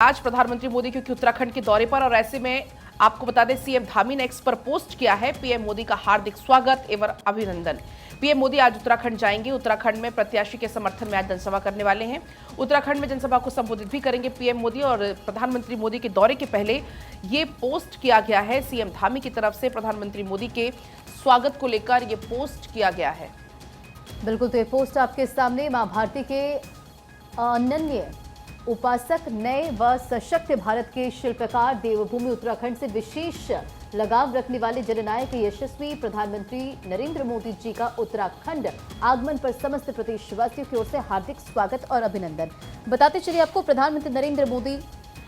आज प्रधानमंत्री मोदी क्योंकि उत्तराखंड के दौरे पर और ऐसे में आपको बता दें सीएम धामी ने एक्स पर पोस्ट किया है पीएम मोदी का हार्दिक स्वागत एवं अभिनंदन। पीएम मोदी आज उत्तराखंड जाएंगे। उत्तराखंड में प्रत्याशी के समर्थन में आज जनसभा करने वाले हैं। उत्तराखंड में जनसभा को संबोधित भी करेंगे पीएम मोदी और प्रधानमंत्री मोदी के दौरे के पहले ये पोस्ट किया गया है सीएम धामी की तरफ से। प्रधानमंत्री मोदी के स्वागत को लेकर ये पोस्ट किया गया है। बिल्कुल, तो ये पोस्ट आपके सामने मां भारती के अनन्य उपासक, नए व सशक्त भारत के शिल्पकार, देवभूमि उत्तराखंड से विशेष लगाव रखने वाले जननायक यशस्वी प्रधानमंत्री नरेंद्र मोदी जी का उत्तराखंड आगमन पर समस्त प्रदेशवासियों की ओर से हार्दिक स्वागत और अभिनंदन। बताते चलिए आपको, प्रधानमंत्री नरेंद्र मोदी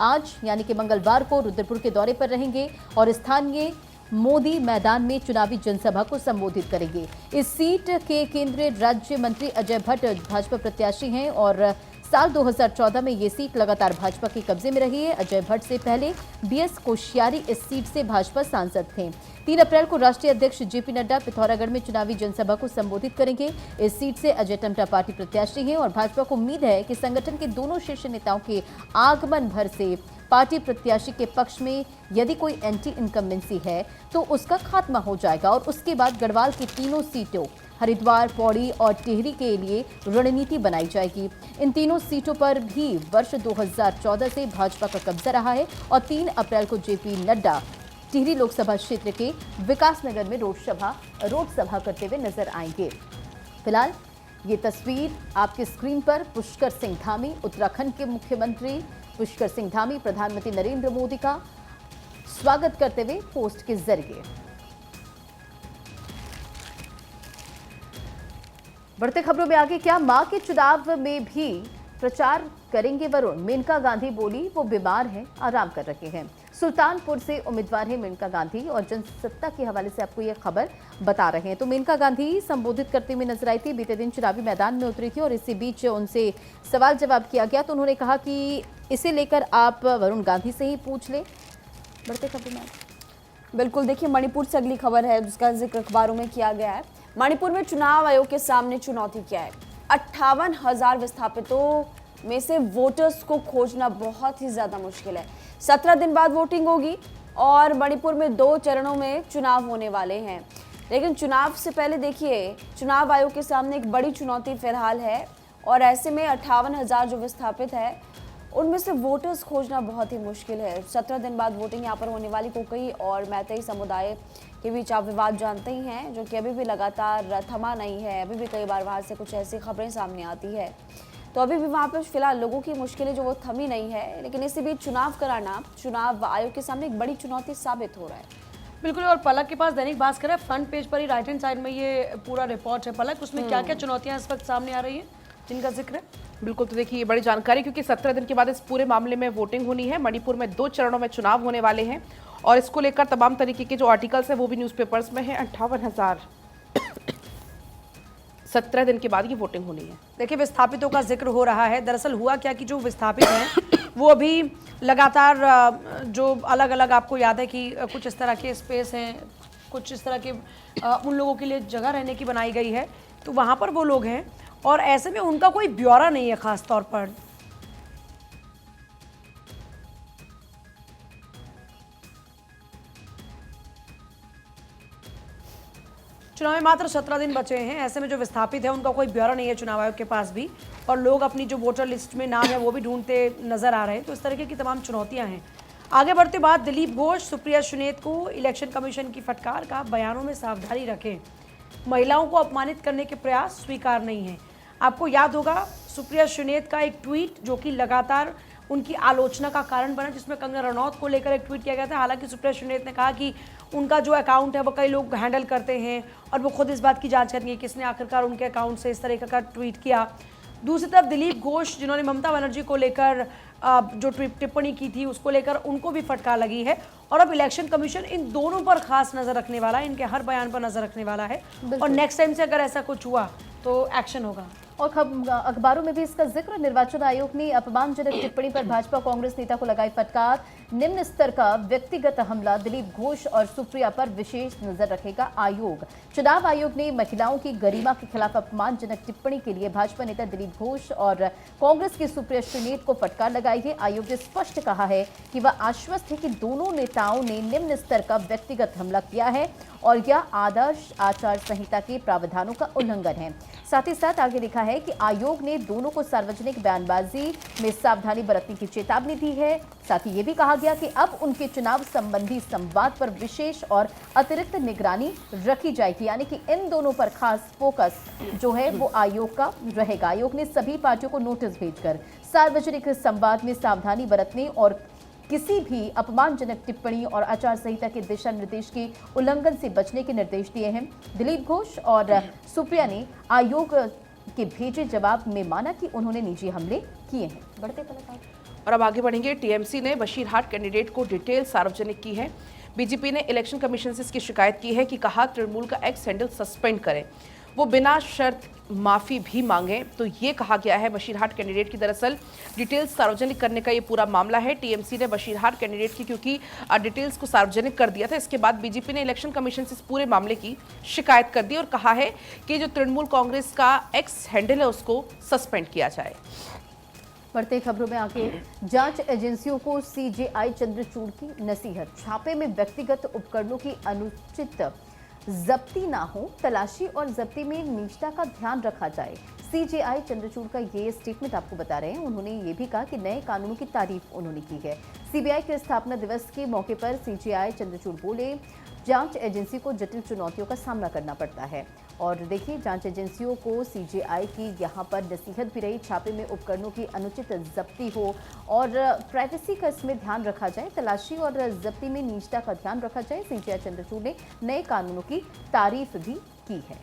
आज यानी कि मंगलवार को रुद्रपुर के दौरे पर रहेंगे और स्थानीय मोदी मैदान में चुनावी जनसभा को संबोधित करेंगे। इस सीट के केंद्रीय राज्य मंत्री अजय भट्ट भाजपा प्रत्याशी हैं और साल 2014 में ये सीट लगातार भाजपा के कब्जे में रही है। अजय भट्ट से पहले बीएस कोश्यारी इस सीट से भाजपा सांसद थे। 3 अप्रैल को राष्ट्रीय अध्यक्ष जेपी नड्डा पिथौरागढ़ में चुनावी जनसभा को संबोधित करेंगे। इस सीट से अजय टम्टा पार्टी प्रत्याशी हैं और भाजपा को उम्मीद है कि संगठन के दोनों शीर्ष नेताओं के आगमन भर से पार्टी प्रत्याशी के पक्ष में यदि कोई एंटी इनकम्बेंसी है तो उसका खात्मा हो जाएगा और उसके बाद गढ़वाल की तीनों सीटों हरिद्वार, पौड़ी और टिहरी के लिए रणनीति बनाई जाएगी। इन तीनों सीटों पर भी वर्ष 2014 से भाजपा का कब्जा रहा है और 3 अप्रैल को जेपी नड्डा टिहरी लोकसभा क्षेत्र के विकासनगर में रोड सभा करते हुए नजर आएंगे। फिलहाल ये तस्वीर आपके स्क्रीन पर पुष्कर सिंह धामी, उत्तराखंड के मुख्यमंत्री पुष्कर सिंह धामी प्रधानमंत्री नरेंद्र मोदी का स्वागत करते हुए पोस्ट के जरिए। बढ़ते खबरों में आगे, क्या मां के चुनाव में भी प्रचार करेंगे वरुण? मेनका गांधी बोली वो बीमार हैं, आराम कर रहे हैं। सुल्तानपुर से उम्मीदवार हैं मेनका गांधी और जनसत्ता के हवाले से आपको ये खबर बता रहे हैं। तो मेनका गांधी संबोधित करते हुए नजर आई थी, बीते दिन चुनावी मैदान में उतरी थी और इसी बीच उनसे सवाल जवाब किया गया तो उन्होंने कहा कि इसे लेकर आप वरुण गांधी से ही पूछ लें। बढ़ते खबरों में बिल्कुल, देखिए मणिपुर से अगली खबर है जिसका जिक्र अखबारों में किया गया है। मणिपुर में चुनाव आयोग के सामने चुनौती क्या है? 58,000 विस्थापितों में से वोटर्स को खोजना बहुत ही ज्यादा मुश्किल है। 17 दिन बाद वोटिंग होगी और मणिपुर में 2 चरणों में चुनाव होने वाले हैं। लेकिन चुनाव से पहले देखिए, चुनाव आयोग के सामने एक बड़ी चुनौती फिलहाल है और ऐसे में 58,000 जो विस्थापित है उनमें से वोटर्स खोजना बहुत ही मुश्किल है। 17 दिन बाद वोटिंग यहाँ पर होने वाली कोकई और मैतेई समुदाय के बीच आप विवाद जानते ही हैं, जो कि अभी भी लगातार थमा नहीं है। अभी भी कई बार वहाँ से कुछ ऐसी खबरें सामने आती है, तो अभी भी वहाँ पर फिलहाल लोगों की मुश्किलें जो वो थमी नहीं है। लेकिन इसी बीच चुनाव कराना चुनाव आयोग के सामने एक बड़ी चुनौती साबित हो रहा है। बिल्कुल, और पलक के पास दैनिक भास्कर है, फ्रंट पेज पर ही राइट हैंड साइड में ये पूरा रिपोर्ट है। पलक, उसमें क्या क्या चुनौतियां इस वक्त सामने आ रही है जिनका जिक्र है? बिल्कुल, तो देखिए ये बड़ी जानकारी, क्योंकि 17 दिन के बाद इस पूरे मामले में वोटिंग होनी है। मणिपुर में 2 चरणों में चुनाव होने वाले हैं और इसको लेकर तमाम तरीके के जो आर्टिकल्स हैं वो भी न्यूज़पेपर्स में हैं। 58,000 17 दिन के बाद ये वोटिंग होनी है। देखिए, विस्थापितों का जिक्र हो रहा है। दरअसल हुआ क्या कि जो विस्थापित हैं वो अभी लगातार जो अलग अलग, आपको याद है कि कुछ इस तरह के स्पेस हैं, कुछ इस तरह के उन लोगों के लिए जगह रहने की बनाई गई है, तो वहाँ पर वो लोग हैं और ऐसे में उनका कोई ब्यौरा नहीं है खास तौर पर। चुनाव में मात्र 17 दिन बचे हैं, ऐसे में जो विस्थापित है उनका कोई ब्यौरा नहीं है चुनाव आयोग के पास भी, और लोग अपनी जो वोटर लिस्ट में नाम है वो भी ढूंढते नजर आ रहे हैं। तो इस तरीके की तमाम चुनौतियां हैं। आगे बढ़ते बाद दिलीप घोष, सुप्रिया सुनेत को इलेक्शन कमीशन की फटकार का, बयानों में सावधानी रखें, महिलाओं को अपमानित करने के प्रयास स्वीकार नहीं है। आपको याद होगा सुप्रिया सुनेत का एक ट्वीट जो कि लगातार उनकी आलोचना का कारण बना, जिसमें कंगना रनौत को लेकर एक ट्वीट किया गया था। हालांकि सुप्रिया सुनेत ने कहा कि उनका जो अकाउंट है वो कई लोग हैंडल करते हैं और वो खुद इस बात की जांच करेंगे किसने आखिरकार उनके अकाउंट से इस तरह का ट्वीट किया। दूसरी तरफ दिलीप घोष, जिन्होंने ममता बनर्जी को लेकर जो टिप्पणी की थी उसको लेकर उनको भी फटकार लगी है और अब इलेक्शन कमीशन इन दोनों पर खास नजर रखने वाला है, इनके हर बयान पर नजर रखने वाला है और नेक्स्ट टाइम से अगर ऐसा कुछ हुआ तो एक्शन होगा। और अखबारों में भी इसका जिक्र। निर्वाचन आयोग ने अपमानजनक टिप्पणी पर भाजपा कांग्रेस नेता को लगाई फटकार। निम्न स्तर का व्यक्तिगत हमला, दिलीप घोष और सुप्रिया पर विशेष नजर रखेगा आयोग। चुनाव आयोग ने महिलाओं की गरिमा के खिलाफ अपमानजनक टिप्पणी के लिए भाजपा नेता दिलीप घोष और कांग्रेस की सुप्रिया श्रीनेत को फटकार लगाई है। आयोग ने स्पष्ट कहा है कि वह आश्वस्त है कि दोनों नेताओं ने निम्न स्तर का व्यक्तिगत हमला किया है और यह आदर्श आचार संहिता के प्रावधानों का उल्लंघन है। साथ ही साथ आगे लिखा है कि आयोग ने दोनों को सार्वजनिक बयानबाजी में सावधानी बरतने की चेतावनी दी है। साथ ही ये भी कहा गया कि अब उनके चुनाव संबंधी संवाद पर विशेष और अतिरिक्त निगरानी रखी जाएगी, यानी कि इन दोनों पर खास फोकस जो है वो आयोग का रहेगा। आयोग ने सभी पार्टियों को नोटिस भेजकर सार्वजनिक संवाद में सावधानी बरतने और किसी भी अपमानजनक टिप्पणी और आचार संहिता के दिशा निर्देश के उल्लंघन से बचने के निर्देश दिए हैं। दिलीप घोष और सुप्रिया ने आयोग के भेजे जवाब में माना कि उन्होंने निजी हमले किए हैं। बढ़ते कलाकार और अब आगे बढ़ेंगे। टीएमसी ने बशीरहाट कैंडिडेट को डिटेल सार्वजनिक की है। बीजेपी ने इलेक्शन कमीशन से इसकी शिकायत की है कि कहा तृणमूल का एक्स हैंडल सस्पेंड करें, वो बिना शर्त माफी भी मांगे। तो ये कहा गया है बशीरहाट कैंडिडेट की दरअसल डिटेल्स सार्वजनिक करने का ये पूरा मामला है। टीएमसी ने बशीरहाट कैंडिडेट की क्योंकि डिटेल्स को सार्वजनिक कर दिया था, इसके बाद बीजेपी ने इलेक्शन कमीशन से इस पूरे मामले की शिकायत कर दी और कहा है कि जो तृणमूल कांग्रेस का एक्स हैंडल है उसको सस्पेंड किया जाए। बढ़ते खबरों में आगे जांच एजेंसियों को सीजेआई चंद्रचूड़ की नसीहत। छापे में व्यक्तिगत उपकरणों की अनुचित जब्ती ना हो, तलाशी और जब्ती में निजता का ध्यान रखा जाए। सीजेआई चंद्रचूड़ का ये स्टेटमेंट आपको बता रहे हैं। उन्होंने ये भी कहा कि नए कानूनों की तारीफ उन्होंने की है। सीबीआई के स्थापना दिवस के मौके पर सीजेआई चंद्रचूड़ बोले, जांच एजेंसी को जटिल चुनौतियों का सामना करना पड़ता है। और देखिए, जांच एजेंसियों को सीजेआई की यहाँ पर नसीहत भी रही, छापे में उपकरणों की अनुचित जब्ती हो और प्राइवेसी का इसमें ध्यान रखा जाए, तलाशी और जब्ती में निजता का ध्यान रखा जाए। सीजेआई चंद्रचूड़ ने नए कानूनों की तारीफ भी की है।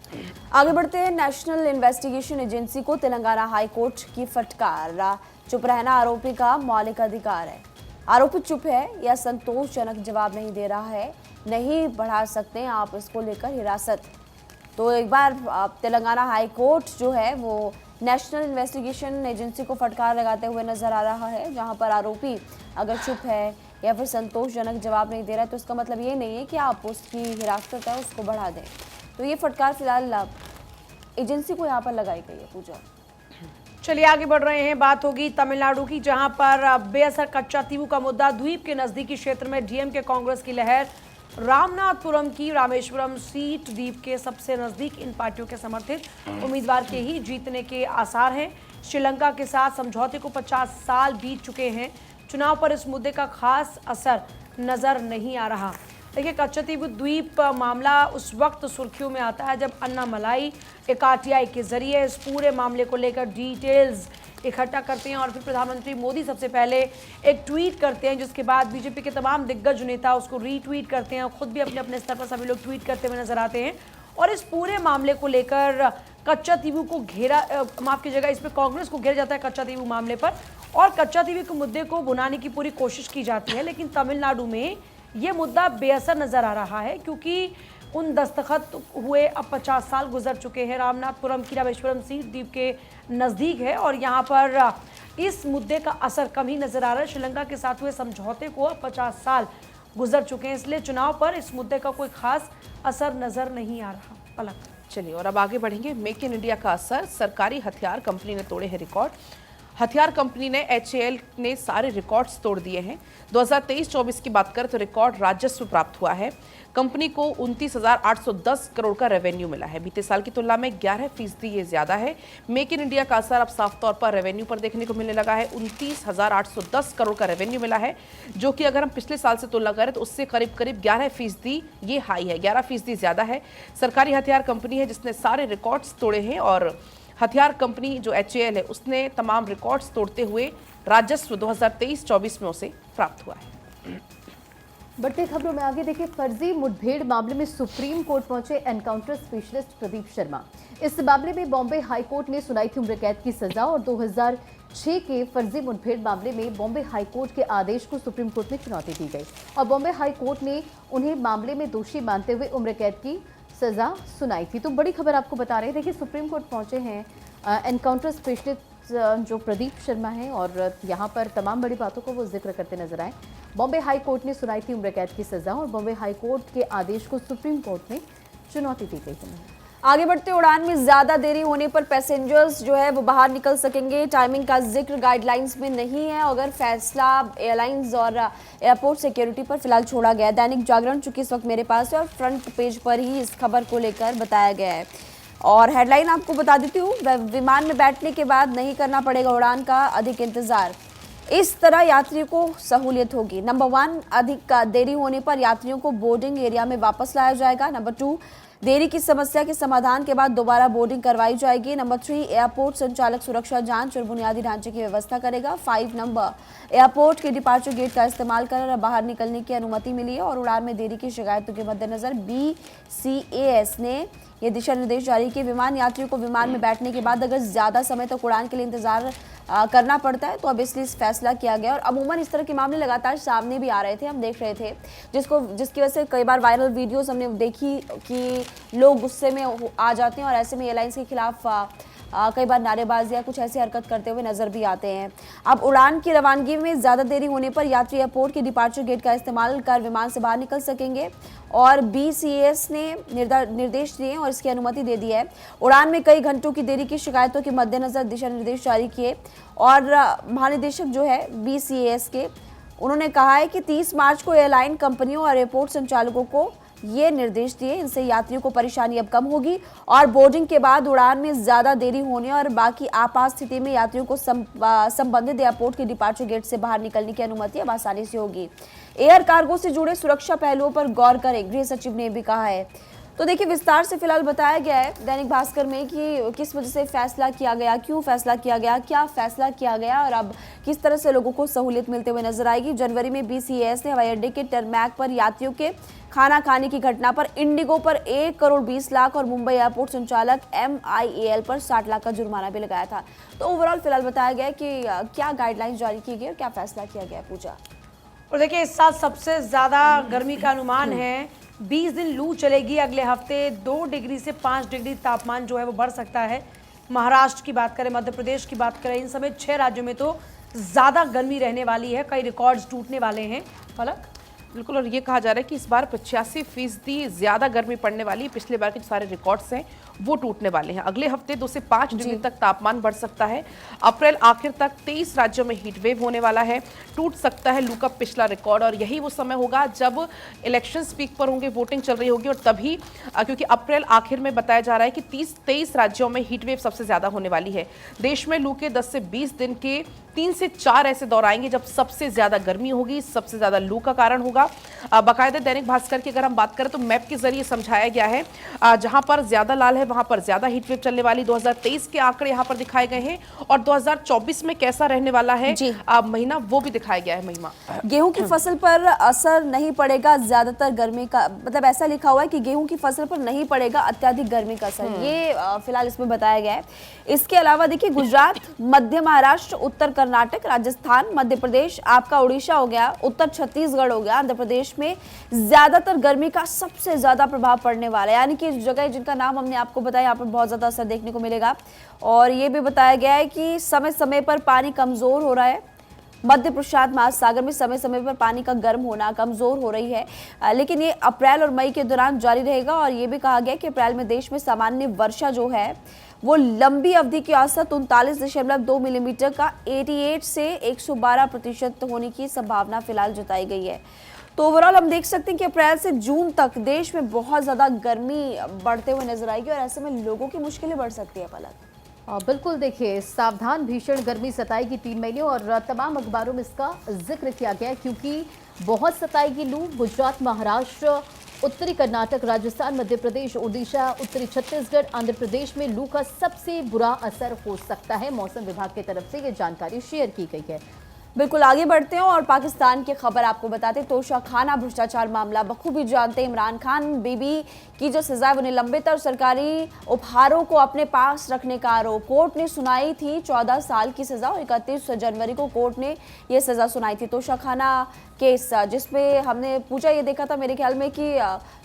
आगे बढ़ते हैं। नेशनल इन्वेस्टिगेशन एजेंसी को तेलंगाना हाई कोर्ट की फटकार। चुप रहना आरोपी का मौलिक अधिकार है। आरोपी चुप है या संतोषजनक जवाब नहीं दे रहा है, नहीं बढ़ा सकते आप इसको लेकर हिरासत। तो एक बार तेलंगाना हाई कोर्ट जो है वो नेशनल इन्वेस्टिगेशन एजेंसी को फटकार लगाते हुए नजर आ रहा है, जहां पर आरोपी अगर चुप है या फिर संतोषजनक जवाब नहीं दे रहा है तो इसका मतलब ये नहीं है कि आप उसकी हिरासत है उसको बढ़ा दें। तो ये फटकार फिलहाल एजेंसी को यहाँ पर लगाई गई है। पूजा, चलिए आगे बढ़ रहे हैं। बात होगी तमिलनाडु की, जहां पर बेअसर कच्चा तीवू का मुद्दा। द्वीप के नजदीकी क्षेत्र में डीएमके कांग्रेस की लहर। रामनाथपुरम की रामेश्वरम सीट द्वीप के सबसे नजदीक इन पार्टियों के समर्थित उम्मीदवार के ही जीतने के आसार हैं। श्रीलंका के साथ समझौते को 50 साल बीत चुके हैं। चुनाव पर इस मुद्दे का खास असर नजर नहीं आ रहा। देखिए, कच्चतीवू द्वीप मामला उस वक्त सुर्खियों में आता है जब अन्नामलाई एकाटीआई के जरिए इस पूरे मामले को लेकर डिटेल्स इकट्ठा करते हैं और फिर प्रधानमंत्री मोदी सबसे पहले एक ट्वीट करते हैं, जिसके बाद बीजेपी के तमाम दिग्गज नेता उसको रीट्वीट करते हैं और खुद भी अपने अपने स्तर पर सभी लोग ट्वीट करते हुए नजर आते हैं। और इस पूरे मामले को लेकर कच्चा तीवू को घेरा, माफ कीजिएगा, इस पर कांग्रेस को घेरा जाता है कच्चा तीवू मामले पर, और कच्चा तीवू के मुद्दे को भुनाने की पूरी कोशिश की जाती है। लेकिन तमिलनाडु में ये मुद्दा बेअसर नजर आ रहा है क्योंकि उन दस्तखत हुए अब 50 साल गुजर चुके हैं। रामनाथपुरम की रामेश्वरम सीट द्वीप के नज़दीक है और यहाँ पर इस मुद्दे का असर कम ही नजर आ रहा है। श्रीलंका के साथ हुए समझौते को अब 50 साल गुजर चुके हैं, इसलिए चुनाव पर इस मुद्दे का कोई खास असर नजर नहीं आ रहा। पलक, चलिए और अब आगे बढ़ेंगे। मेक इन इंडिया का असर। सरकारी हथियार कंपनी ने तोड़े हैं रिकॉर्ड। हथियार कंपनी ने HAL ने सारे रिकॉर्ड्स तोड़ दिए हैं। 2023-24 की बात करें तो रिकॉर्ड राजस्व प्राप्त हुआ है। कंपनी को 29,810 करोड़ का रेवेन्यू मिला है। बीते साल की तुलना में 11% ये ज्यादा है। मेक इन इंडिया का असर अब साफ तौर पर रेवेन्यू पर देखने को मिलने लगा है। 29,810 करोड़ का रेवेन्यू मिला है, जो कि अगर हम पिछले साल से तुलना करें तो उससे करीब करीब 11% ये हाई है, 11% ज्यादा है। सरकारी हथियार कंपनी है जिसने सारे रिकॉर्ड्स तोड़े हैं और हथियार कंपनी जो HAL है उसने तमाम रिकॉर्ड्स तोड़ते हुए राजस्व 2023-24 में उसे प्राप्त हुआ है। बढ़ते खबरों में आगे देखिए, फर्जी मुठभेड़ मामले में सुप्रीम कोर्ट पहुंचे एनकाउंटर स्पेशलिस्ट प्रदीप शर्मा। इस मामले में बॉम्बे हाई कोर्ट ने सुनाई थी उम्र कैद की सजा और 6 के फर्जी मुठभेड़ मामले में बॉम्बे हाईकोर्ट के आदेश को सुप्रीम कोर्ट में चुनौती दी गई और बॉम्बे हाईकोर्ट ने उन्हें मामले में दोषी मानते हुए उम्र कैद की सजा सुनाई थी। तो बड़ी खबर आपको बता रहे थे कि सुप्रीम कोर्ट पहुंचे हैं एनकाउंटर स्पेशलिस्ट जो प्रदीप शर्मा हैं और यहाँ पर तमाम बड़ी बातों को वो जिक्र करते नजर आए। बॉम्बे हाई कोर्ट ने सुनाई थी उम्र कैद की सजा और बॉम्बे हाई कोर्ट के आदेश को सुप्रीम कोर्ट में चुनौती दी गई है। आगे बढ़ते उड़ान में ज्यादा देरी होने पर पैसेंजर्स जो है वो बाहर निकल सकेंगे। टाइमिंग का जिक्र गाइडलाइंस में नहीं है, अगर फैसला एयरलाइंस और एयरपोर्ट सिक्योरिटी पर फिलहाल छोड़ा गया है। दैनिक जागरण चूंकि इस वक्त मेरे पास है और फ्रंट पेज पर ही इस खबर को लेकर बताया गया है और हेडलाइन आपको बता देती हूँ, विमान में बैठने के बाद नहीं करना पड़ेगा उड़ान का अधिक इंतजार, इस तरह यात्रियों को सहूलियत होगी। नंबर 1, अधिक देरी होने पर यात्रियों को बोर्डिंग एरिया में वापस लाया जाएगा। नंबर 2, देरी की समस्या के समाधान के बाद दोबारा बोर्डिंग करवाई जाएगी। नंबर 3, एयरपोर्ट संचालक सुरक्षा जांच और बुनियादी ढांचे की व्यवस्था करेगा। 5 नंबर, एयरपोर्ट के डिपार्चर गेट का इस्तेमाल कर बाहर निकलने की अनुमति मिली है और उड़ान में देरी की शिकायतों के मद्देनजर BCAS ने ये दिशा निर्देश जारी किए। विमान यात्रियों को विमान में बैठने के बाद अगर ज्यादा समय तक उड़ान के लिए इंतजार करना पड़ता है तो अब इसलिए फैसला किया गया और अमूमन इस तरह के मामले लगातार सामने भी आ रहे थे, हम देख रहे थे, जिसकी वजह से कई बार वायरल वीडियोस हमने देखी कि लोग गुस्से में आ जाते हैं और ऐसे में एयरलाइंस के खिलाफ कई बार नारेबाजी या कुछ ऐसी हरकत करते हुए नजर भी आते हैं। अब उड़ान की रवानगी में ज्यादा देरी होने पर यात्री एयरपोर्ट के डिपार्चर गेट का इस्तेमाल कर विमान से बाहर निकल सकेंगे और BCAS ने निर्देश दिए और इसकी अनुमति दे दी है। उड़ान में कई घंटों की देरी की शिकायतों के मद्देनजर दिशा निर्देश जारी किए और महानिदेशक जो है BCAS के, उन्होंने कहा है कि 30 मार्च को एयरलाइन कंपनियों और एयरपोर्ट संचालकों को ये निर्देश दिए, इनसे यात्रियों को परेशानी अब कम होगी और बोर्डिंग के बाद उड़ान में ज्यादा देरी होने और बाकी आपात स्थिति में यात्रियों को संबंधित एयरपोर्ट के डिपार्चर गेट से बाहर निकलने की अनुमति अब आसानी से होगी। एयर कार्गो से जुड़े सुरक्षा पहलुओं पर गौर करें, गृह सचिव ने भी कहा है। तो देखिए विस्तार से फिलहाल बताया गया है दैनिक भास्कर में कि किस वजह से फैसला किया गया, क्यों फैसला किया गया, क्या फैसला किया गया और अब किस तरह से लोगों को सहूलियत मिलते हुए नजर आएगी। जनवरी में BCAS ने हवाई अड्डे के टरमैक पर यात्रियों के खाना खाने की घटना पर इंडिगो पर 1 करोड़ 20 लाख और मुंबई एयरपोर्ट संचालक MIAL पर 60 लाख का जुर्माना भी लगाया था। तो ओवरऑल फिलहाल बताया गया कि क्या गाइडलाइंस जारी की गई और क्या फैसला किया गया। पूजा, और देखिए इस साल सबसे ज्यादा गर्मी का अनुमान है, 20 दिन लू चलेगी। अगले हफ्ते 2 डिग्री से 5 डिग्री तापमान जो है वो बढ़ सकता है। महाराष्ट्र की बात करें, मध्य प्रदेश की बात करें, इन समेत 6 राज्यों में तो ज़्यादा गर्मी रहने वाली है, कई रिकॉर्ड्स टूटने वाले हैं। पलक, बिल्कुल, और ये कहा जा रहा है कि इस बार 85% ज़्यादा गर्मी पड़ने वाली है। पिछले बार के जो सारे रिकॉर्ड्स हैं वो टूटने वाले हैं। अगले हफ्ते 2 से 5 डिग्री तक तापमान बढ़ सकता है। अप्रैल आखिर तक 23 राज्यों में हीट वेव होने वाला है। टूट सकता है लू का पिछला रिकॉर्ड और यही वो समय होगा जब इलेक्शंस पीक पर होंगे, वोटिंग चल रही होगी और तभी क्योंकि अप्रैल आखिर में बताया जा रहा है कि 23 राज्यों में हीट वेव सबसे ज़्यादा होने वाली है। देश में लू के 10 से 20 दिन के 3 से 4 ऐसे दौर आएंगे जब सबसे ज़्यादा गर्मी होगी, सबसे ज़्यादा लू का कारण होगा। बाकायदा दैनिक भास्कर की अगर हम बात करें तो मैप के जरिए समझाया गया है, जहां पर ज्यादा लाल है वहां पर ज्यादा हीट वेव चलने वाली। 2023 के आंकड़े यहां पर दिखाए गए हैं और 2024 में कैसा रहने वाला है महीना वो भी दिखाया गया है। महिमा, गेहूं की फसल पर असर नहीं पड़ेगा ज्यादातर गर्मी का, मतलब ऐसा लिखा हुआ है कि गेहूं की फसल पर नहीं पड़ेगा अत्यधिक गर्मी का असर, ये फिलहाल इसमें बताया गया है। इसके अलावा देखिए गुजरात, मध्य महाराष्ट्र, उत्तर कर्नाटक, राजस्थान, मध्य प्रदेश, आपका उड़ीसा हो गया, उत्तर छत्तीसगढ़ हो गया, आंध्र प्रदेश में ज्यादातर गर्मी का सबसे ज्यादा प्रभाव पड़ने वाला है। यानी कि जगह जिनका नाम हमने आपको बताया यहाँ पर बहुत ज्यादा असर देखने को मिलेगा। और ये भी बताया गया है कि समय समय पर पानी कमजोर हो रहा है। मध्य प्रशांत महासागर में समय समय पर पानी का गर्म होना कमजोर हो रही है, लेकिन ये अप्रैल और मई के दौरान जारी रहेगा। और ये भी कहा गया कि अप्रैल में देश में सामान्य वर्षा जो है वो लंबी अवधि की औसत 39.2 मिलीमीटर का 88 से 112% होने की संभावना फिलहाल जताई गई है। तो ओवरऑल हम देख सकते हैं कि अप्रैल से जून तक देश में बहुत ज्यादा गर्मी बढ़ते हुए नजर आएगी और ऐसे में लोगों की मुश्किलें बढ़ सकती है। पलक, बिल्कुल, देखिए सावधान, भीषण गर्मी सताएगी 3 महीने और तमाम अखबारों में इसका जिक्र किया गया है क्योंकि बहुत सताएगी लू। गुजरात, महाराष्ट्र, उत्तरी कर्नाटक, राजस्थान, मध्य प्रदेश, ओडिशा, उत्तरी छत्तीसगढ़, आंध्र प्रदेश में लू का सबसे बुरा असर हो सकता है। मौसम विभाग की तरफ से ये जानकारी शेयर की गई है। बिल्कुल आगे बढ़ते हैं और पाकिस्तान की खबर आपको बताते हैं। तोशाखाना भ्रष्टाचार मामला बखूबी जानते हैं। इमरान खान बीबी की जो सजा है वो निलंबित और सरकारी उपहारों को अपने पास रखने का आरोप। कोर्ट ने सुनाई थी 14 साल की सजा और 31 जनवरी को कोर्ट ने ये सजा सुनाई थी। तोशाखाना केस जिसमें हमने पूछा ये देखा था मेरे ख्याल में कि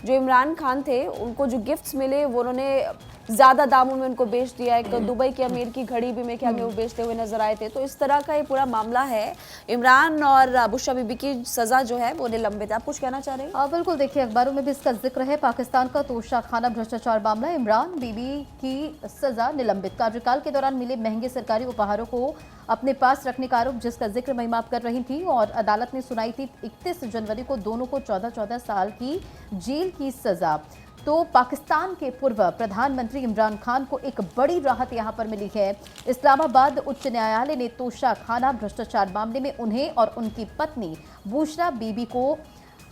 जो इमरान खान थे उनको जो गिफ्ट्स मिले वो उन्होंने ज़्यादा दामों में उनको बेच दिया। एक दुबई के अमीर की घड़ी भी मेरे ख्याल में वो बेचते हुए नजर आए थे। तो इस तरह का ये पूरा मामला है। इमरान और बुशरा बीबी की सज़ा जो है वो निलंबित है। आप कुछ कहना चाह रहे हैं? बिल्कुल, देखिए अखबारों में भी इसका जिक्र है। पाकिस्तान का तोशाखाना भ्रष्टाचार मामला, इमरान बीबी की सजा निलंबित। कार्यकाल के दौरान मिले महंगे सरकारी उपहारों को अपने पास रखने का आरोप, जिसका जिक्र महिमा कर रही थी, और अदालत ने सुनाई थी 31 जनवरी को दोनों को 14-14 साल की जेल की सजा। तो पाकिस्तान के पूर्व प्रधानमंत्री इमरान खान को एक बड़ी राहत यहां पर मिली है। इस्लामाबाद उच्च न्यायालय ने तोशाखाना भ्रष्टाचार मामले में उन्हें और उनकी पत्नी बुशरा बीबी को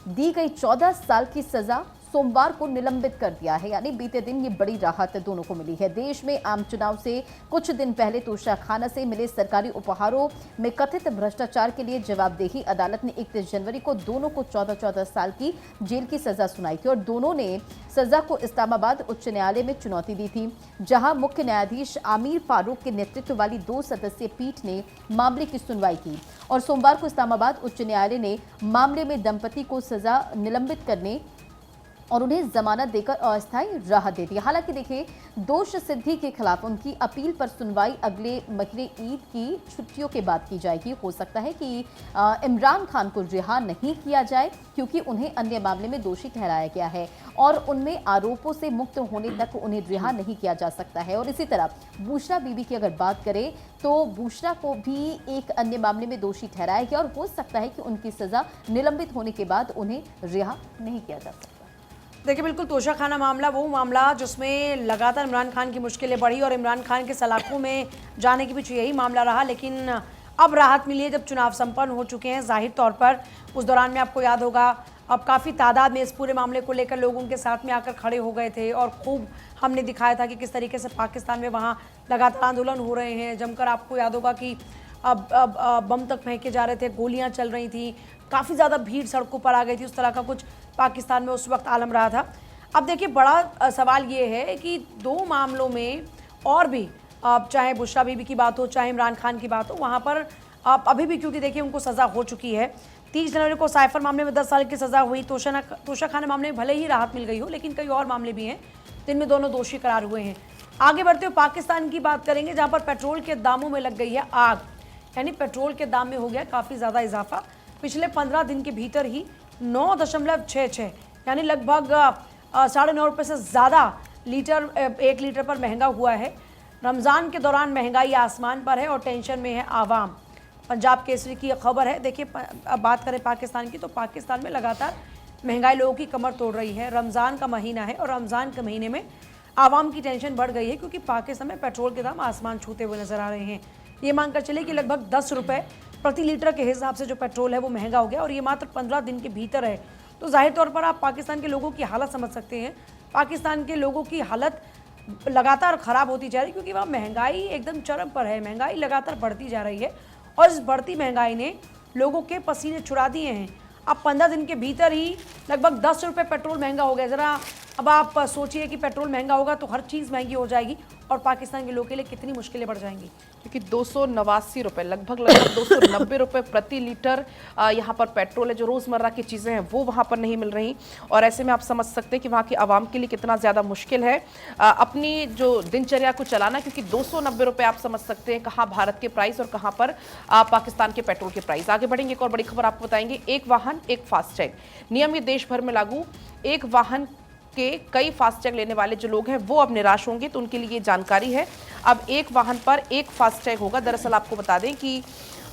दी गई 14 साल की सजा सोमवार को निलंबित कर दिया है। यानी बीते दिन ये बड़ी राहत दोनों को मिली है। देश में आम चुनाव से कुछ दिन पहले तोशाखाना से मिले सरकारी उपहारों में कथित भ्रष्टाचार के लिए जवाबदेही अदालत ने 31 जनवरी को दोनों को 14-14 साल की जेल की सजा सुनाई थी और दोनों ने सजा को इस्लामाबाद उच्च न्यायालय में चुनौती दी थी, जहां मुख्य न्यायाधीश आमिर फारूक के नेतृत्व वाली 2 सदस्यीय पीठ ने मामले की सुनवाई की और सोमवार को इस्लामाबाद उच्च न्यायालय ने मामले में दंपति को सजा निलंबित करने और उन्हें जमानत देकर अस्थायी राहत दे दी। हालांकि देखिए, दोष सिद्धि के खिलाफ उनकी अपील पर सुनवाई अगले महीने ईद की छुट्टियों के बाद की जाएगी। हो सकता है कि इमरान खान को रिहा नहीं किया जाए, क्योंकि उन्हें अन्य मामले में दोषी ठहराया गया है और उनमें आरोपों से मुक्त होने तक उन्हें रिहा नहीं किया जा सकता है। और इसी तरह बुशरा बीबी की अगर बात करें तो बुशरा को भी एक अन्य मामले में दोषी ठहराया गया और हो सकता है कि उनकी सजा निलंबित होने के बाद उन्हें रिहा नहीं किया जा सकता। देखिए, बिल्कुल तोशाखाना मामला वो मामला जिसमें लगातार इमरान खान की मुश्किलें बढ़ी और इमरान खान के सलाखों में जाने के पीछे यही मामला रहा। लेकिन अब राहत मिली है जब चुनाव संपन्न हो चुके हैं। जाहिर तौर पर उस दौरान में आपको याद होगा अब काफ़ी तादाद में इस पूरे मामले को लेकर लोग उनके साथ में आकर खड़े हो गए थे और खूब हमने दिखाया था कि किस तरीके से पाकिस्तान में वहाँ लगातार आंदोलन हो रहे हैं जमकर। आपको याद होगा कि अब बम तक फेंके जा रहे थे, गोलियाँ चल रही थी, काफ़ी ज़्यादा भीड़ सड़कों पर आ गई थी। उस तरह का कुछ पाकिस्तान में उस वक्त आलम रहा था। अब देखिए, बड़ा सवाल ये है कि 2 मामलों में और भी, चाहे बुशरा बीबी की बात हो चाहे इमरान खान की बात हो, वहाँ पर अभी भी, क्योंकि देखिए उनको सज़ा हो चुकी है। 30 जनवरी को साइफर मामले में 10 साल की सज़ा हुई। तोशाखाना मामले में भले ही राहत मिल गई हो, लेकिन कई और मामले भी हैं जिनमें दोनों दोषी करार हुए हैं। आगे बढ़ते हुए पाकिस्तान की बात करेंगे, जहाँ पर पेट्रोल के दामों में लग गई है आग। यानी पेट्रोल के दाम में हो गया काफ़ी ज़्यादा इजाफा। पिछले 15 दिन के भीतर ही 9.66 यानी लगभग 9.5 रुपये से ज़्यादा लीटर 1 लीटर पर महंगा हुआ है। रमज़ान के दौरान महंगाई आसमान पर है और टेंशन में है आवाम। पंजाब केसरी की खबर है। देखिए, अब बात करें पाकिस्तान की, तो पाकिस्तान में लगातार महंगाई लोगों की कमर तोड़ रही है। रमज़ान का महीना है और रमज़ान के महीने में आवाम की टेंशन बढ़ गई है, क्योंकि पाकिस्तान में पेट्रोल के दाम आसमान छूते हुए नजर आ रहे हैं। ये मानकर चले कि लगभग 10 रुपये प्रति लीटर के हिसाब से जो पेट्रोल है वो महंगा हो गया और ये मात्र 15 दिन के भीतर है। तो जाहिर तौर पर आप पाकिस्तान के लोगों की हालत समझ सकते हैं। पाकिस्तान के लोगों की हालत लगातार ख़राब होती जा रही है, क्योंकि वहाँ महंगाई एकदम चरम पर है। महंगाई लगातार बढ़ती जा रही है और इस बढ़ती महंगाई ने लोगों के पसीने छुड़ा दिए हैं। अब 15 दिन के भीतर ही लगभग 10 रुपये पेट्रोल महंगा हो गया। ज़रा अब आप सोचिए कि पेट्रोल महंगा होगा तो हर चीज़ महंगी हो जाएगी और पाकिस्तान के लोगों के लिए कितनी मुश्किलें बढ़ जाएंगी। क्योंकि 289 रुपये, लगभग 290 रुपये प्रति लीटर यहाँ पर पेट्रोल है। जो रोज़मर्रा की चीज़ें हैं वो वहाँ पर नहीं मिल रही और ऐसे में आप समझ सकते हैं कि वहाँ की आवाम के लिए कितना ज़्यादा मुश्किल है अपनी जो दिनचर्या को चलाना, क्योंकि 290 रुपये आप समझ सकते हैं कहाँ भारत के प्राइस और कहाँ पर पाकिस्तान के पेट्रोल के प्राइस। आगे बढ़ेंगे, एक और बड़ी खबर आपको बताएंगे। एक वाहन एक फास्टैग नियम ये देश भर में लागू। एक वाहन के कई फास्टैग लेने वाले जो लोग हैं वो अब निराश होंगे, तो उनके लिए ये जानकारी है। अब एक वाहन पर एक फास्टैग होगा। दरअसल आपको बता दें कि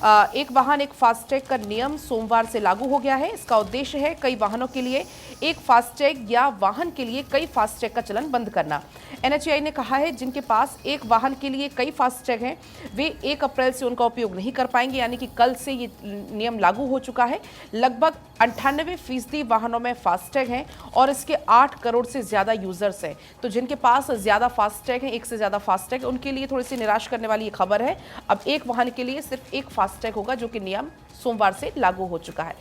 एक वाहन एक फास्टैग का नियम सोमवार से लागू हो गया है। इसका उद्देश्य है कई वाहनों के लिए एक फास्टैग या वाहन के लिए कई फास्टैग का चलन बंद करना। NHAI ने कहा है जिनके पास एक वाहन के लिए कई फास्टैग हैं वे 1 अप्रैल से उनका उपयोग नहीं कर पाएंगे, यानी कि कल से ये नियम लागू हो चुका है। लगभग 98% वाहनों में फास्टैग हैं और इसके 8 करोड़ से ज़्यादा यूजर्स हैं। तो जिनके पास ज़्यादा फास्टैग हैं, एक से ज़्यादा फास्टैग, उनके लिए थोड़ी सी निराश करने वाली ये खबर है। अब एक वाहन के लिए सिर्फ एक फास्टैग होगा, जो कि नियम सोमवार से लागू हो चुका है।